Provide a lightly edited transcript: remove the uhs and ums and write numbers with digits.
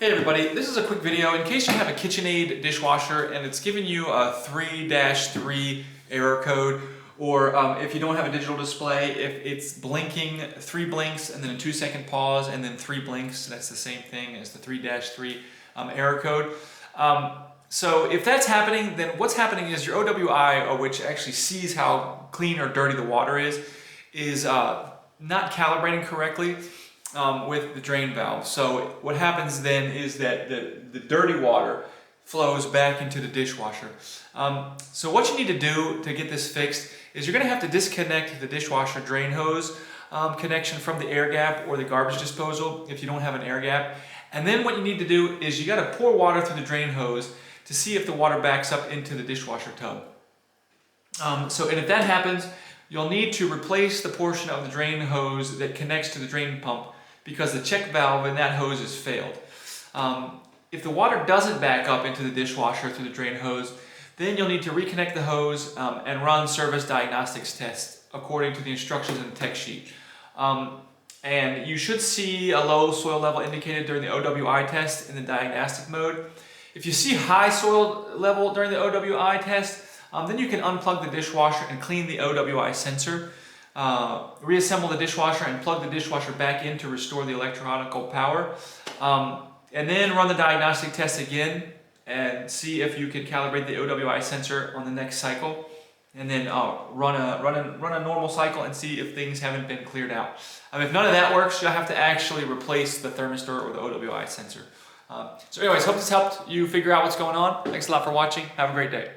Hey everybody, this is a quick video in case you have a KitchenAid dishwasher and it's giving you a 3-3 error code, or if you don't have a digital display, if it's blinking 3 blinks and then a 2-second pause and then 3 blinks, that's the same thing as the 3-3 error code. So if that's happening, then what's happening is your OWI, which actually sees how clean or dirty the water is not calibrating correctly with the drain valve. So what happens then is that the dirty water flows back into the dishwasher. So what you need to do to get this fixed is you're going to have to disconnect the dishwasher drain hose connection from the air gap or the garbage disposal if you don't have an air gap. And then what you need to do is you got to pour water through the drain hose to see if the water backs up into the dishwasher tub. And if that happens, you'll need to replace the portion of the drain hose that connects to the drain pump because the check valve in that hose has failed. If the water doesn't back up into the dishwasher through the drain hose, then you'll need to reconnect the hose and run service diagnostics tests according to the instructions in the tech sheet. And you should see a low soil level indicated during the OWI test in the diagnostic mode. If you see high soil level during the OWI test, then you can unplug the dishwasher and clean the OWI sensor. Reassemble the dishwasher and plug the dishwasher back in to restore the electronical power. And then run the diagnostic test again and see if you can calibrate the OWI sensor on the next cycle. And then run a normal cycle and see if things haven't been cleared out. If none of that works, you'll have to actually replace the thermistor or the OWI sensor. So anyways, hope this helped you figure out what's going on. Thanks a lot for watching. Have a great day.